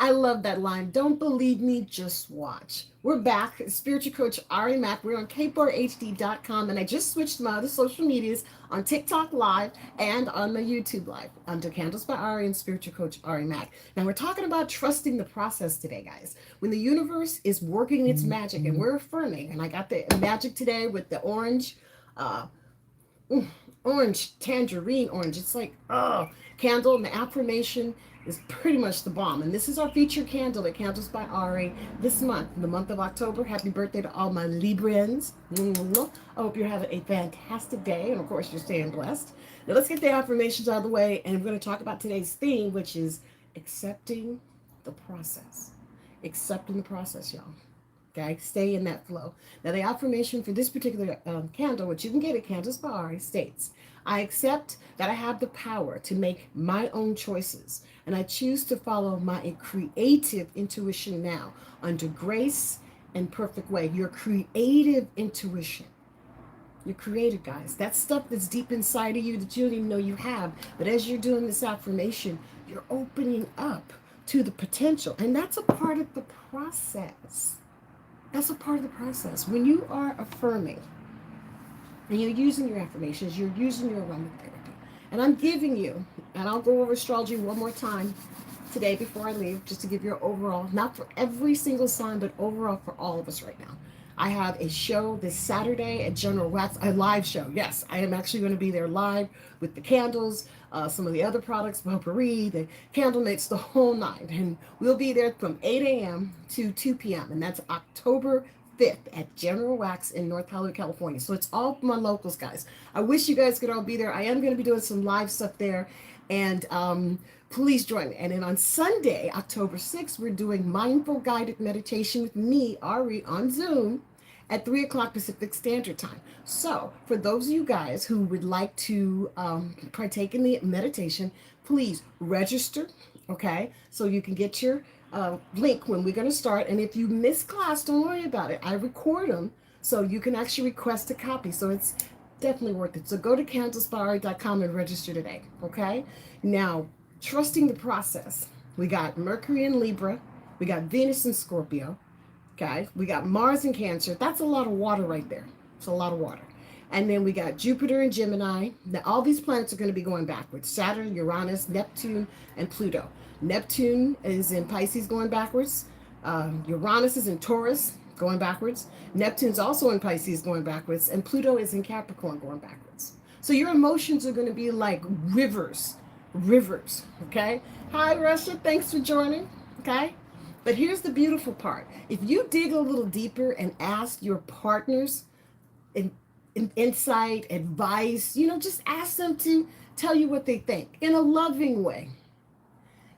I love that line. Don't believe me, just watch. We're back. Spiritual coach Ari Mac. We're on kbarhd.com, and I just switched my other social medias on TikTok Live and on the YouTube Live under Candles by Ari and Spiritual Coach Ari Mac. Now, we're talking about trusting the process today, guys. When the universe is working its magic, and we're affirming, and I got the magic today with the orange. Uh, Orange, tangerine orange. It's like, oh, candle and the affirmation is pretty much the bomb. And this is our featured candle at Candles by Ari this month, the month of October. Happy birthday to all my Librans. I hope you're having a fantastic day. And of course, you're staying blessed. Now, let's get the affirmations out of the way. And we're going to talk about today's theme, which is accepting the process. Accepting the process, y'all. Okay, stay in that flow. Now, the affirmation for this particular candle, which you can get at Candles by Ari, states, I accept that I have the power to make my own choices, and I choose to follow my creative intuition now under grace and perfect way. Your creative intuition. You're creative, guys. That stuff that's deep inside of you that you don't even know you have. But as you're doing this affirmation, you're opening up to the potential, and that's a part of the process. That's a part of the process. When you are affirming and you're using your affirmations, you're using your aromatherapy. And I'm giving you, and I'll go over astrology one more time today before I leave, just to give you an overall, not for every single sign, but overall for all of us right now. I have a show this Saturday at General Wax, a live show. Yes, I am actually going to be there live with the candles, some of the other products, potpourri, the candle mix, the whole nine. And we'll be there from 8 a.m. to 2 p.m. And that's October 5th at General Wax in North Hollywood, California. So it's all my locals, guys. I wish you guys could all be there. I am going to be doing some live stuff there. And please join me. And then on Sunday, October 6th, we're doing mindful guided meditation with me, Ari, on Zoom at 3 o'clock Pacific Standard Time. So for those of you guys who would like to partake in the meditation, please register, okay? So you can get your link when we're going to start. And if you miss class, don't worry about it. I record them so you can actually request a copy. So it's definitely worth it. So go to candlesbyari.com and register today, okay? Now, trusting the process. We got Mercury in Libra. We got Venus in Scorpio. Okay, we got Mars in Cancer. That's a lot of water right there. It's a lot of water. And then we got Jupiter in Gemini. Now, all these planets are going to be going backwards. Saturn, Uranus, Neptune, and Pluto. Neptune is in Pisces going backwards. Uranus is in Taurus going backwards. Neptune's also in Pisces going backwards. And Pluto is in Capricorn going backwards. So your emotions are going to be like rivers. Rivers. Okay? Hi, Russia. Thanks for joining. Okay? But here's the beautiful part. If you dig a little deeper and ask your partners in insight, advice, just ask them to tell you what they think in a loving way.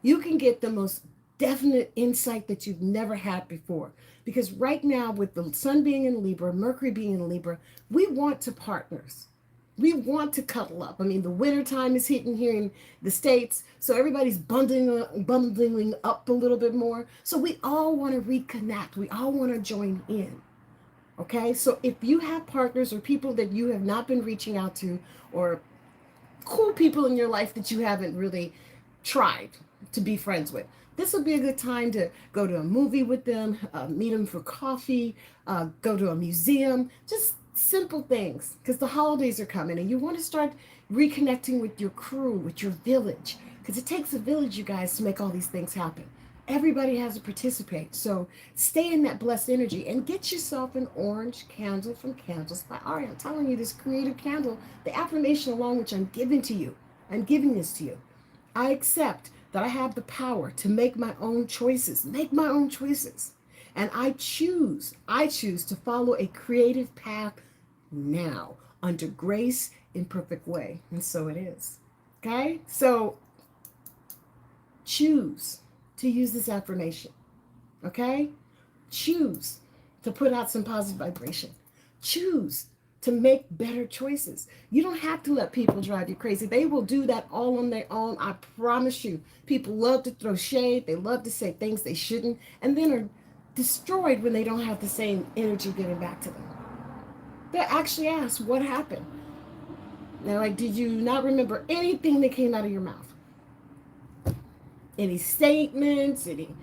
You can get the most definite insight that you've never had before. Because right now, with the sun being in Libra, Mercury being in Libra, we want to partners. We want to cuddle up. I mean, the winter time is hitting here in the States, so everybody's bundling up a little bit more. So we all want to reconnect. We all want to join in. Okay, so if you have partners or people that you have not been reaching out to, or cool people in your life that you haven't really tried to be friends with. This would be a good time to go to a movie with them, meet them for coffee, go to a museum, just simple things because the holidays are coming and you want to start reconnecting with your crew, with your village, because it takes a village, you guys, to make all these things happen. Everybody has to participate. So stay in that blessed energy and get yourself an orange candle from Candles by Ari. I'm telling you, this creative candle, the affirmation along which I'm giving to you, I'm giving this to you. I accept that I have the power to make my own choices, make my own choices. And I choose to follow a creative path now under grace in perfect way. And so it is. Okay? So choose to use this affirmation. Okay? Choose to put out some positive vibration. Choose to make better choices. You don't have to let people drive you crazy. They will do that all on their own. I promise you. People love to throw shade. They love to say things they shouldn't and then are destroyed when they don't have the same energy giving back to them. They actually ask, what happened? Now, like, did you not remember anything that came out of your mouth? Any statements, any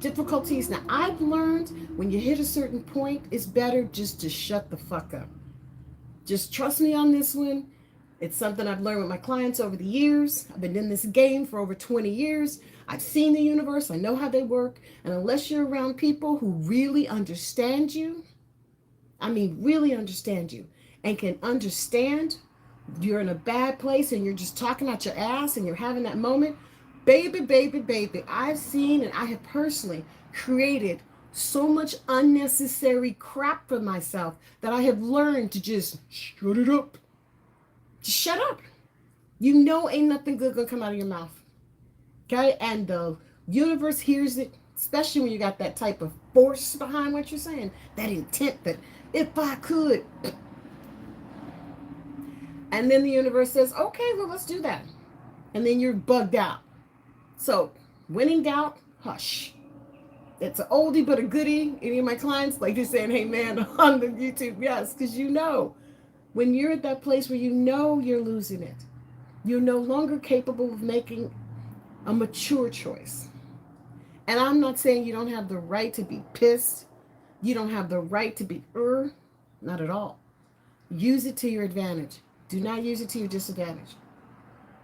difficulties? Now, I've learned when you hit a certain point, it's better just to shut the fuck up. Just trust me on this one. It's something I've learned with my clients over the years. I've been in this game for over 20 years. I've seen the universe. I know how they work. And unless you're around people who really understand you, I mean, really understand you, and can understand you're in a bad place and you're just talking out your ass and you're having that moment, baby, baby, baby, I've seen and I have personally created so much unnecessary crap for myself that I have learned to just shut it up. Just shut up. You know ain't nothing good gonna come out of your mouth. Okay? And the universe hears it, especially when you got that type of force behind what you're saying, that intent that if I could. And then the universe says, okay, well, let's do that. And then you're bugged out. So, when in doubt, hush. It's an oldie but a goodie. Any of my clients, like you're saying, hey man, on the YouTube, yes, because you know, when you're at that place where you know you're losing it, you're no longer capable of making a mature choice. And I'm not saying you don't have the right to be pissed. You don't have the right to be, not at all. Use it to your advantage. Do not use it to your disadvantage.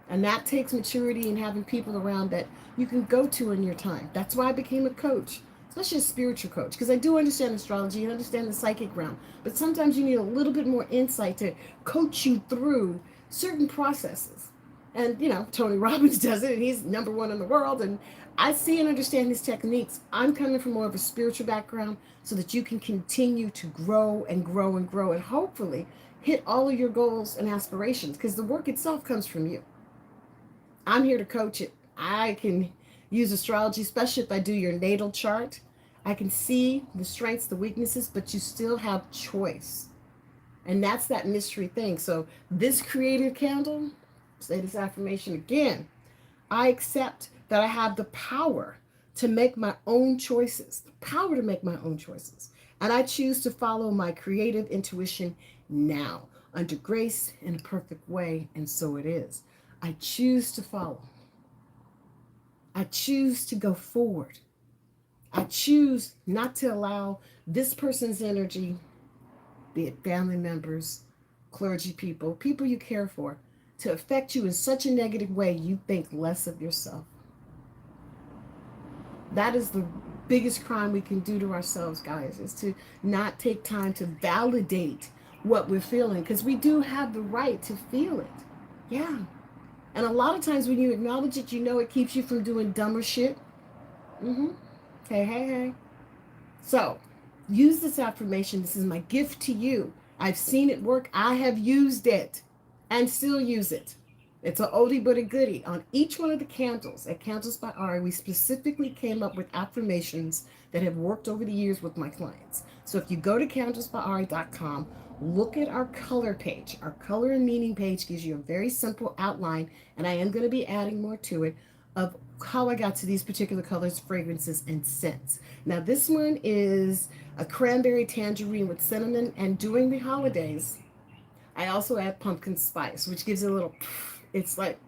And that takes maturity and having people around that you can go to in your time. That's why I became a coach, especially a spiritual coach, because I do understand astrology and understand the psychic realm. But sometimes you need a little bit more insight to coach you through certain processes. And, you know, Tony Robbins does it, and he's number one in the world. And I see and understand his techniques. I'm coming from more of a spiritual background so that you can continue to grow and grow and grow and hopefully hit all of your goals and aspirations because the work itself comes from you. I'm here to coach it. I can use astrology, especially if I do your natal chart. I can see the strengths, the weaknesses, but you still have choice. And that's that mystery thing. So this creative candle, say this affirmation again. I accept that I have the power to make my own choices, the power to make my own choices. And I choose to follow my creative intuition now, under grace in a perfect way. And so it is. I choose to follow. I choose to go forward. I choose not to allow this person's energy, be it family members, clergy people, people you care for, to affect you in such a negative way you think less of yourself. That is the biggest crime we can do to ourselves, guys, is to not take time to validate what we're feeling because we do have the right to feel it. Yeah. And a lot of times when you acknowledge it, you know it keeps you from doing dumber shit. Mm-hmm. Hey, hey, hey. So, use this affirmation. This is my gift to you. I've seen it work. I have used it and still use it. It's an oldie but a goodie. On each one of the candles at Candles by Ari, we specifically came up with affirmations that have worked over the years with my clients. So if you go to candlesbyari.com, look at our color page. Our color and meaning page gives you a very simple outline, and I am going to be adding more to it, of how I got to these particular colors, fragrances, and scents. Now, this one is a cranberry tangerine with cinnamon, and during the holidays, I also add pumpkin spice, which gives it a little It's like,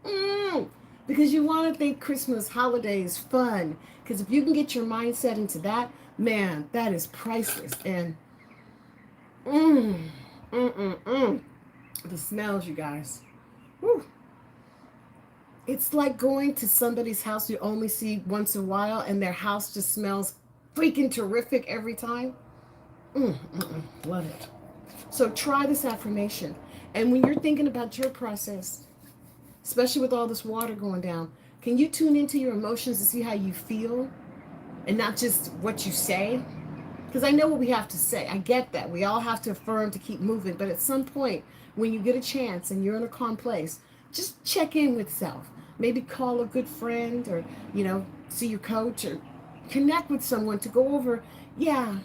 because you want to think Christmas, holidays, fun. Because if you can get your mindset into that, man, that is priceless. And mm, the smells, you guys. Whew. It's like going to somebody's house you only see once in a while, and their house just smells freaking terrific every time. Love it. So try this affirmation. And when you're thinking about your process, especially with all this water going down, can you tune into your emotions to see how you feel and not just what you say? Because I know what we have to say. I get that. We all have to affirm to keep moving. But at some point, when you get a chance and you're in a calm place, just check in with self. Maybe call a good friend or, see your coach or connect with someone to go over, yeah,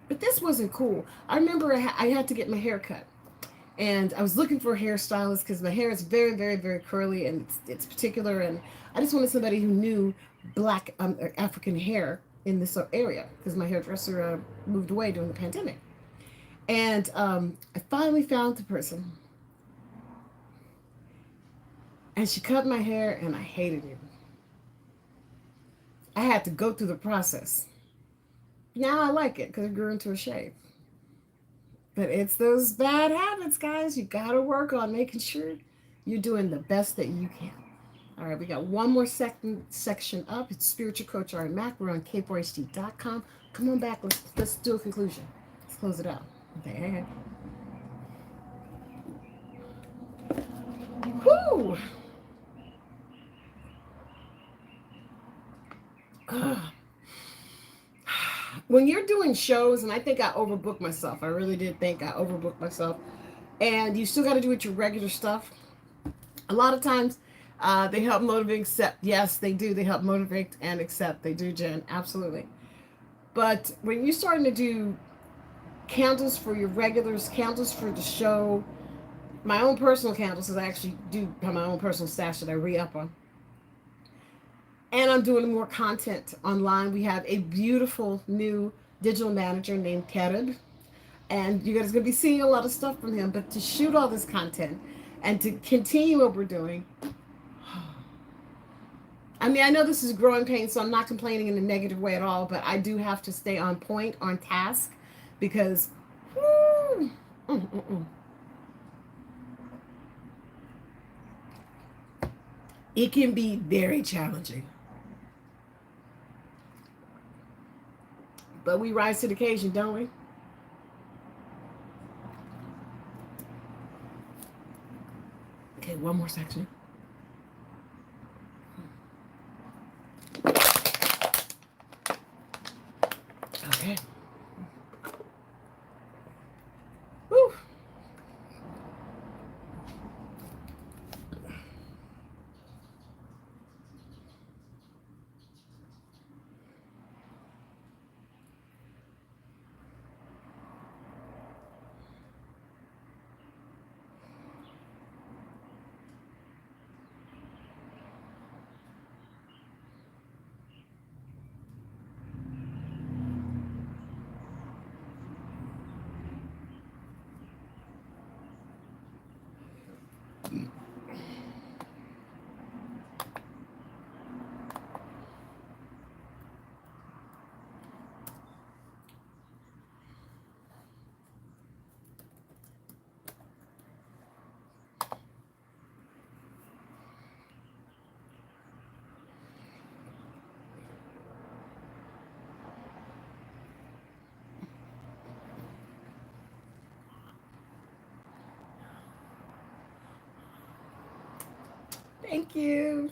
but this wasn't cool. I remember I had to get my hair cut. And I was looking for a hairstylist because my hair is very, very, very curly and it's particular. And I just wanted somebody who knew black African hair in this area because my hairdresser moved away during the pandemic. And I finally found the person. And she cut my hair and I hated it. I had to go through the process. Now I like it because it grew into a shave. But it's those bad habits, guys. You got to work on making sure you're doing the best that you can. All right, we got one more section up. It's Spiritual Coach Ari Mac. We're on k4hd.com. Come on back. Let's do a conclusion. Let's close it out. There. Woo! When you're doing shows, and I think I overbooked myself. I really did think I overbooked myself. And you still got to do it your regular stuff. A lot of times, they help motivate, accept. Yes, they do. They help motivate and accept. They do, Jen. Absolutely. But when you're starting to do candles for your regulars, candles for the show, my own personal candles, because I actually do have my own personal stash that I re-up on. And I'm doing more content online. We have a beautiful new digital manager named Kerib. And you guys are going to be seeing a lot of stuff from him. But to shoot all this content and to continue what we're doing, I mean, I know this is growing pain, so I'm not complaining in a negative way at all, but I do have to stay on point, on task, because whoo, mm, mm, mm. It can be very challenging. But we rise to the occasion, don't we? Okay, one more section. Okay. Woo. Thank you.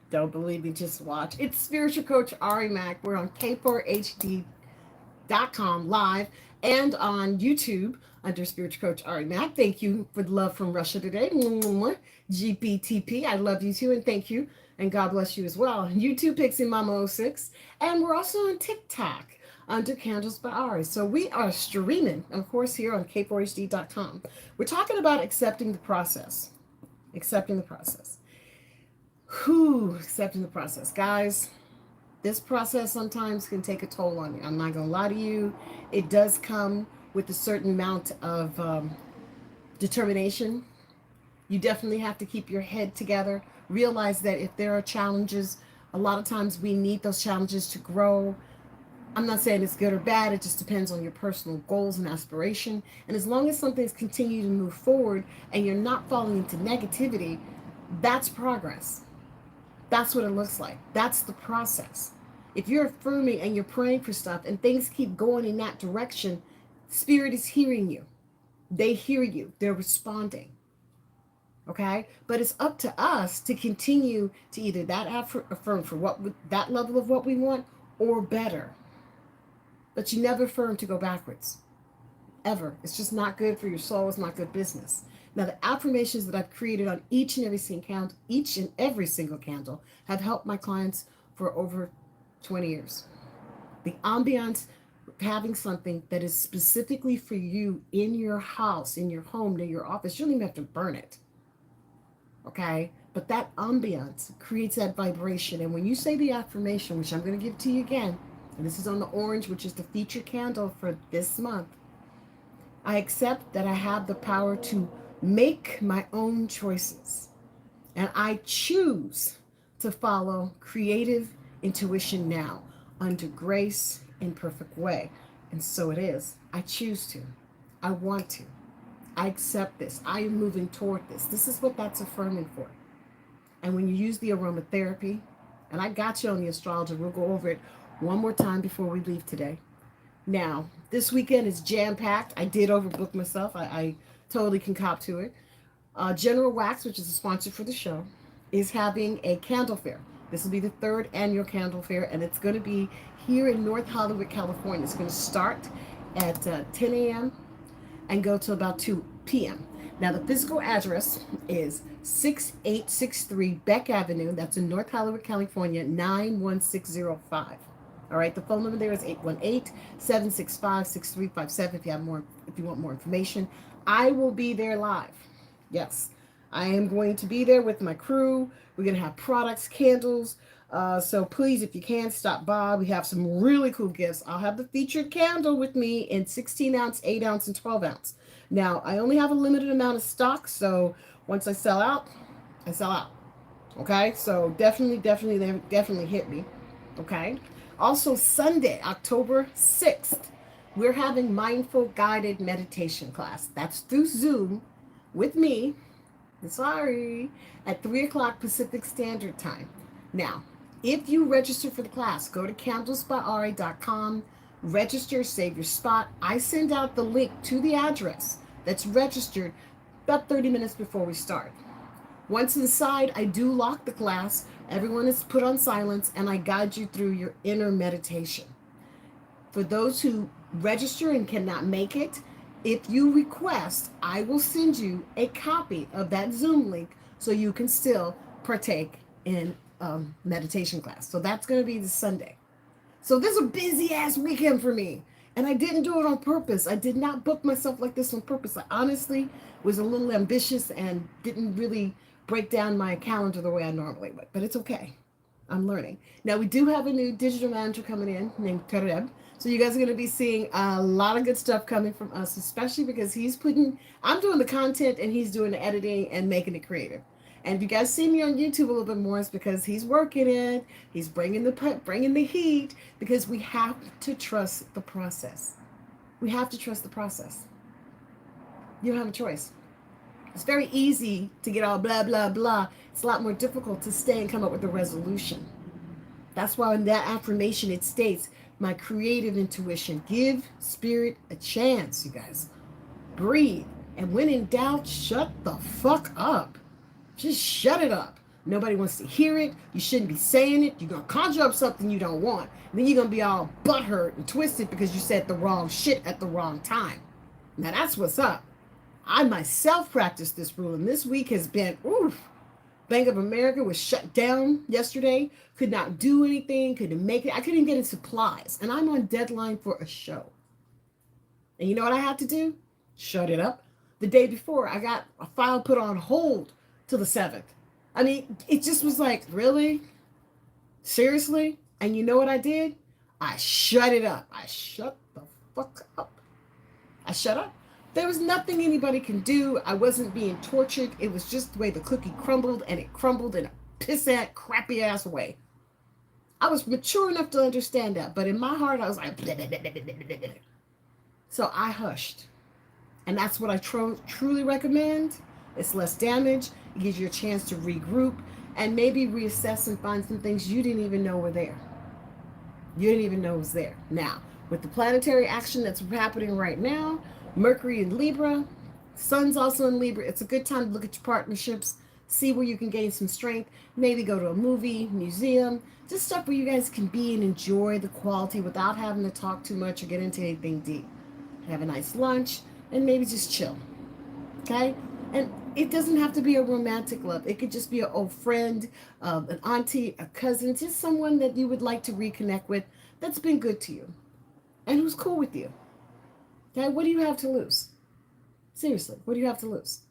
Don't believe me, just watch. It's Spiritual Coach Ari Mac. We're on k4hd.com live and on YouTube under Spiritual Coach Ari Mac. Thank you for the love from Russia today. GPTP. I love you too, and thank you. And God bless you as well. YouTube Pixie Mama 06. And we're also on TikTok under Candles by Ari. So we are streaming, of course, here on k4hd.com. We're talking about accepting the process. Accepting the process. Whew, accepting the process. Guys, this process sometimes can take a toll on you. I'm not going to lie to you. It does come. with a certain amount of determination. You definitely have to keep your head together. Realize that if there are challenges, a lot of times we need those challenges to grow. I'm not saying it's good or bad, it just depends on your personal goals and aspiration. And as long as something's continue to move forward and you're not falling into negativity, that's progress. That's what it looks like. That's the process. If you're affirming and you're praying for stuff and things keep going in that direction, Spirit is hearing you. They hear you. They're responding. Okay? But it's up to us to continue to either that affirm for that level of what we want or better. But you never affirm to go backwards. Ever. It's just not good for your soul. It's not good business. Now, the affirmations that I've created on each and every single candle, have helped my clients for over 20 years. The ambiance, having something that is specifically for you in your house, in your home, in your office, you don't even have to burn it. Okay? But that ambiance creates that vibration. And when you say the affirmation, which I'm going to give to you again, and this is on the orange, which is the featured candle for this month, I accept that I have the power to make my own choices. And I choose to follow creative intuition now under grace in perfect way. And so it is. I choose to. I want to. I accept this. I am moving toward this. This is what that's affirming for. And when you use the aromatherapy, and I got you on the astrology, we'll go over it one more time before we leave today. Now, this weekend is jam-packed. I did overbook myself. I totally can cop to it. General Wax, which is a sponsor for the show, is having a candle fair. This will be the third annual candle fair, and it's going to be here in North Hollywood, California. It's going to start at 10 a.m. and go till about 2 p.m. Now, the physical address is 6863 Beck Avenue. That's in North Hollywood, California, 91605. All right, the phone number there is 818-765-6357 if you want more information. I will be there live. Yes, I am going to be there with my crew. We're going to have products, candles. So please, if you can, stop by. We have some really cool gifts. I'll have the featured candle with me in 16 ounce, 8 ounce, and 12 ounce. Now, I only have a limited amount of stock, so once I sell out, I sell out. Okay, so definitely hit me. Okay. Also, Sunday, October 6th, we're having mindful guided meditation class. That's through Zoom with me, sorry, at 3 o'clock Pacific Standard Time. Now, if you register for the class, go to candlesbyari.com, register, save your spot. I send out the link to the address that's registered about 30 minutes before we start. Once inside, I do lock the class. Everyone is put on silence, and I guide you through your inner meditation. For those who register and cannot make it, if you request, I will send you a copy of that Zoom link so you can still partake in meditation class. So that's going to be this Sunday. So this is a busy ass weekend for me. And I didn't do it on purpose. I did not book myself like this on purpose. I honestly was a little ambitious and didn't really break down my calendar the way I normally would. But it's okay. I'm learning. Now, we do have a new digital manager coming in named Kareb. So you guys are going to be seeing a lot of good stuff coming from us, especially because I'm doing the content and he's doing the editing and making it creative. And if you guys see me on YouTube a little bit more, it's because he's working it. He's bringing the heat, because we have to trust the process. We have to trust the process. You don't have a choice. It's very easy to get all blah, blah, blah. It's a lot more difficult to stay and come up with a resolution. That's why in that affirmation it states, my creative intuition, give spirit a chance, you guys. Breathe. And when in doubt, shut the fuck up. Just shut it up. Nobody wants to hear it. You shouldn't be saying it. You're going to conjure up something you don't want. And then you're going to be all butthurt and twisted because you said the wrong shit at the wrong time. Now that's what's up. I myself practiced this rule, and this week has been, oof. Bank of America was shut down yesterday. Could not do anything. Couldn't make it. I couldn't get in supplies. And I'm on deadline for a show. And you know what I had to do? Shut it up. The day before, I got a file put on hold till the 7th. I mean, it just was like, really? Seriously? And you know what I did? I shut it up. I shut the fuck up. I shut up. There was nothing anybody can do. I wasn't being tortured. It was just the way the cookie crumbled, and it crumbled in a pissant, crappy ass way. I was mature enough to understand that, but in my heart, I was like, blah, blah, blah, blah, blah, blah. So I hushed. And that's what I truly recommend. It's less damage. It gives you a chance to regroup and maybe reassess and find some things you didn't even know were there. You didn't even know it was there. Now, with the planetary action that's happening right now, Mercury in Libra, Sun's also in Libra. It's a good time to look at your partnerships, see where you can gain some strength. Maybe go to a movie, museum, just stuff where you guys can be and enjoy the quality without having to talk too much or get into anything deep. Have a nice lunch and maybe just chill. Okay? And it doesn't have to be a romantic love. It could just be an old friend, an auntie, a cousin, just someone that you would like to reconnect with that's been good to you and who's cool with you. Okay? What do you have to lose? Seriously, what do you have to lose?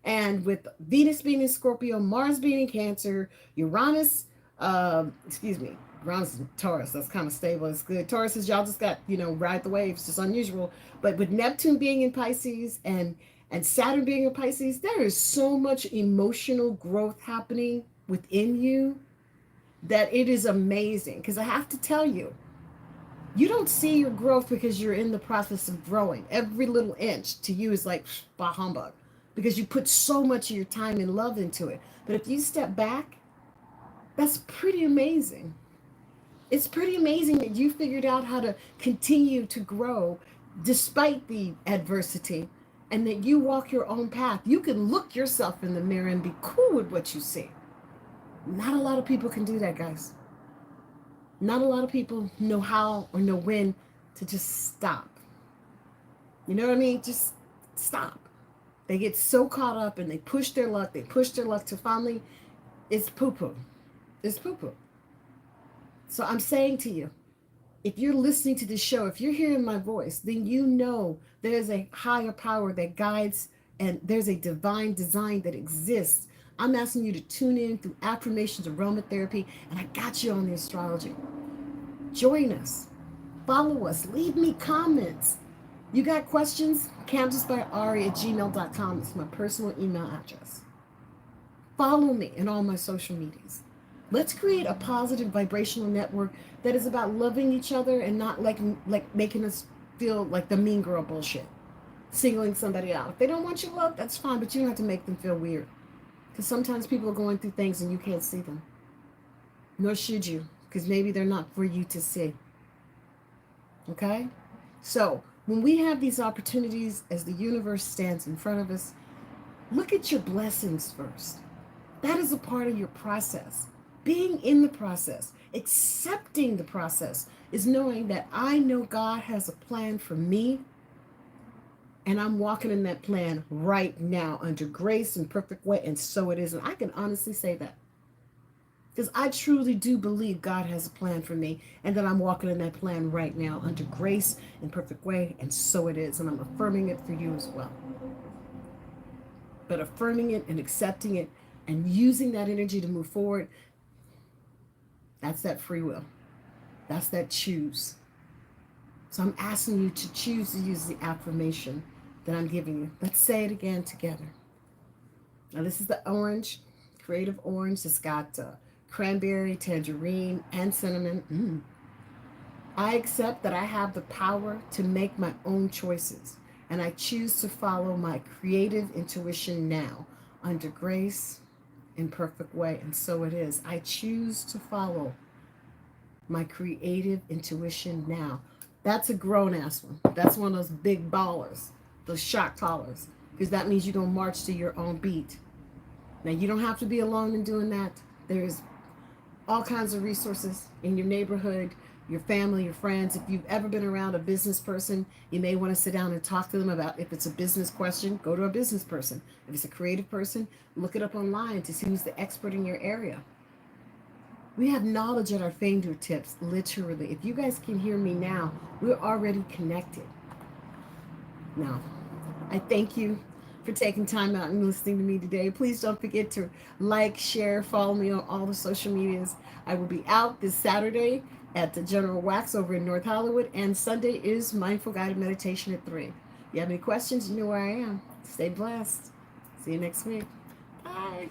And with Venus being in Scorpio, Mars being in Cancer, Uranus, Uranus and Taurus, that's kind of stable. It's good. Taurus is y'all just got, ride the waves, just unusual. But with Neptune being in Pisces and Saturn being in Pisces, there is so much emotional growth happening within you that it is amazing. Because I have to tell you, you don't see your growth because you're in the process of growing. Every little inch to you is like bah humbug because you put so much of your time and love into it. But if you step back, that's pretty amazing. It's pretty amazing that you figured out how to continue to grow despite the adversity and that you walk your own path. You can look yourself in the mirror and be cool with what you see. Not a lot of people can do that, guys. Not a lot of people know how or know when to just stop. You know what I mean? Just stop. They get so caught up and they push their luck. They push their luck to finally, it's poo-poo. It's poo-poo. So I'm saying to you, if you're listening to this show, if you're hearing my voice, then you know there's a higher power that guides and there's a divine design that exists. I'm asking you to tune in through affirmations, aromatherapy, and I got you on the astrology. Join us. Follow us. Leave me comments. You got questions? CamtusByAri@gmail.com. It's my personal email address. Follow me in all my social medias. Let's create a positive vibrational network that is about loving each other and not like making us feel like the mean girl bullshit. Singling somebody out. If they don't want your love, that's fine, but you don't have to make them feel weird. Because sometimes people are going through things and you can't see them. Nor should you, because maybe they're not for you to see. Okay? So, when we have these opportunities as the universe stands in front of us, look at your blessings first. That is a part of your process. Being in the process, accepting the process, is knowing that I know God has a plan for me, and I'm walking in that plan right now under grace and perfect way, and so it is. And I can honestly say that. Because I truly do believe God has a plan for me and that I'm walking in that plan right now under grace and perfect way, and so it is. And I'm affirming it for you as well. But affirming it and accepting it and using that energy to move forward, that's that free will. That's that choose. So I'm asking you to choose to use the affirmation that I'm giving you. Let's say it again together. Now this is the orange, creative orange. It's got cranberry, tangerine, and cinnamon. I accept that I have the power to make my own choices, and I choose to follow my creative intuition now under grace and perfect way, and so it is. I choose to follow my creative intuition now. That's a grown-ass one. That's one of those big ballers, those shock collars, because that means you're going to march to your own beat. Now, you don't have to be alone in doing that. There's all kinds of resources in your neighborhood, your family, your friends. If you've ever been around a business person, you may want to sit down and talk to them about, if it's a business question, go to a business person. If it's a creative person, look it up online to see who's the expert in your area. We have knowledge at our fingertips, literally. If you guys can hear me now, we're already connected. Now, I thank you for taking time out and listening to me today. Please don't forget to like, share, follow me on all the social medias. I will be out this Saturday at the General Wax over in North Hollywood, and Sunday is Mindful Guided Meditation at 3. You have any questions, you know where I am. Stay blessed. See you next week. Bye.